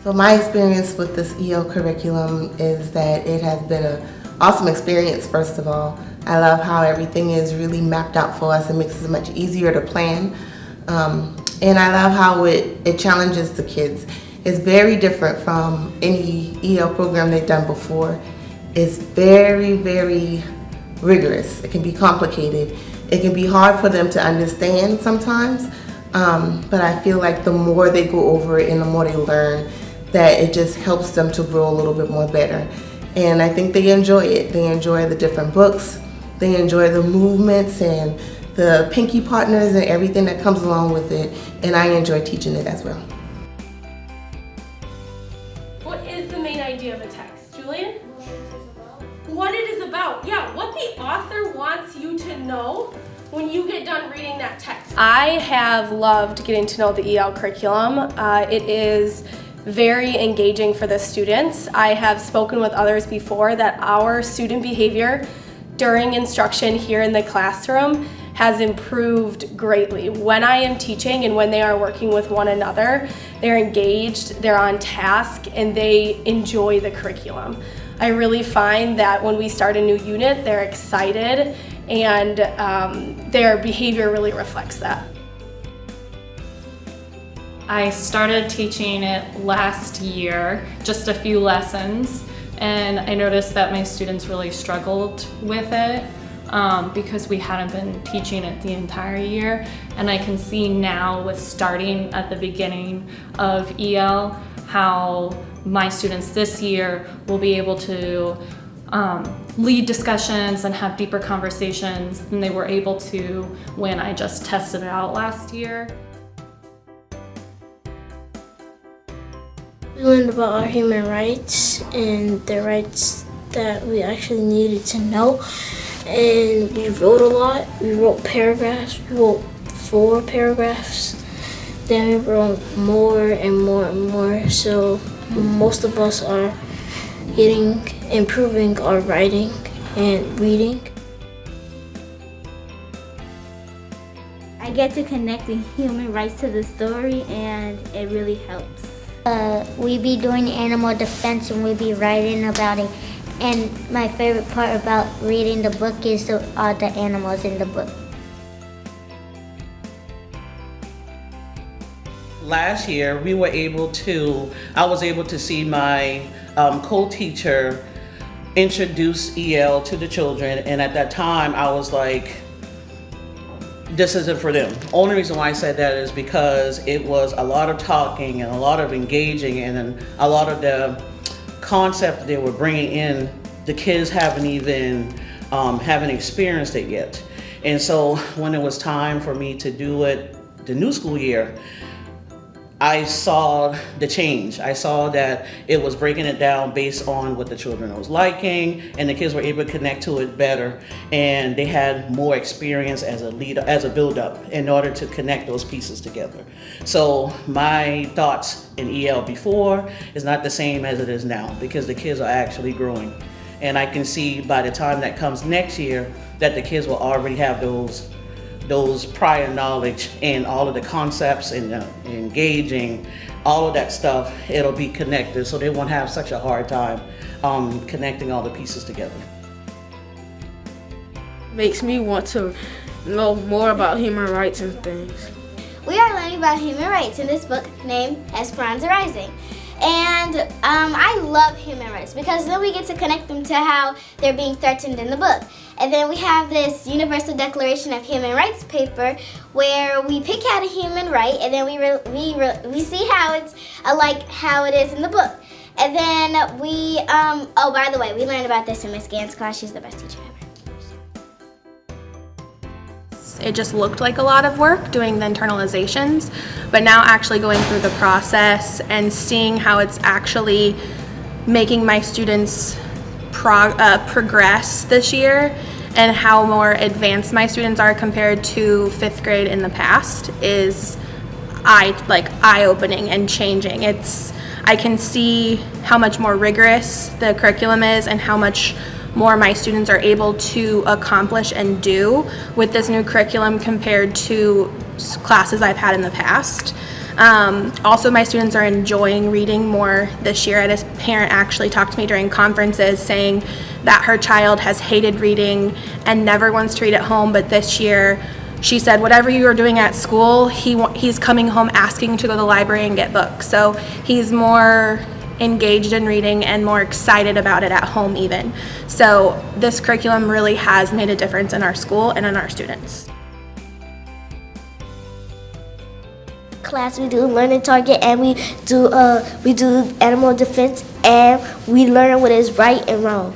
So my experience with this EL curriculum is that it has been an awesome experience, first of all. I love how everything is really mapped out for us. It makes it much easier to plan. And I love how it challenges the kids. It's very different from any EL program they've done before. It's very, very rigorous. It can be complicated. It can be hard for them to understand sometimes, but I feel like the more they go over it and the more they learn, that it just helps them to grow a little bit more better. And I think they enjoy it. They enjoy the different books. They enjoy the movements and the pinky partners and everything that comes along with it. And I enjoy teaching it as well. What is the main idea of a text, Julian? What it is about. Yeah, what the author wants you to know when you get done reading that text. I have loved getting to know the EL curriculum. It is very engaging for the students. I have spoken with others before that our student behavior during instruction here in the classroom has improved greatly. When I am teaching and when they are working with one another, they're engaged, they're on task, and they enjoy the curriculum. I really find that when we start a new unit, they're excited and their behavior really reflects that. I started teaching it last year, just a few lessons, and I noticed that my students really struggled with it because we hadn't been teaching it the entire year. And I can see now with starting at the beginning of EL how my students this year will be able to lead discussions and have deeper conversations than they were able to when I just tested it out last year. We learned about our human rights and the rights that we actually needed to know. And we wrote a lot. We wrote paragraphs. We wrote 4 paragraphs. Then we wrote more and more and more. So most of us are improving our writing and reading. I get to connect the human rights to the story, and it really helps. We be doing animal defense and we be writing about it. And my favorite part about reading the book is the animals in the book. Last year, I was able to see my co-teacher introduce EL to the children, and at that time I was like, this isn't for them. Only reason why I said that is because it was a lot of talking and a lot of engaging, and then a lot of the concept they were bringing in, the kids haven't experienced it yet. And so when it was time for me to do it the new school year, I saw the change. I saw that it was breaking it down based on what the children was liking, and the kids were able to connect to it better, and they had more experience as a leader, as a build-up, in order to connect those pieces together. So my thoughts in EL before is not the same as it is now, because the kids are actually growing. And I can see by the time that comes next year that the kids will already have those prior knowledge and all of the concepts and engaging, all of that stuff, it'll be connected, so they won't have such a hard time connecting all the pieces together. Makes me want to know more about human rights and things. We are learning about human rights in this book named Esperanza Rising. And I love human rights because then we get to connect them to how they're being threatened in the book. And then we have this Universal Declaration of Human Rights paper where we pick out a human right, and then we see how it's like how it is in the book. And then we, oh, by the way, we learned about this in Miss Gann's class. She's the best teacher ever. It just looked like a lot of work doing the internalizations, but now actually going through the process and seeing how it's actually making my students progress this year and how more advanced my students are compared to 5th grade in the past is eye-opening and changing. I can see how much more rigorous the curriculum is and how much more my students are able to accomplish and do with this new curriculum compared to classes I've had in the past. Also, my students are enjoying reading more this year. I had a parent actually talk to me during conferences saying that her child has hated reading and never wants to read at home, but this year she said whatever you are doing at school, he's coming home asking to go to the library and get books. So he's more engaged in reading and more excited about it at home even. So this curriculum really has made a difference in our school and in our students. Class, we do learning target, and we do animal defense, and we learn what is right and wrong.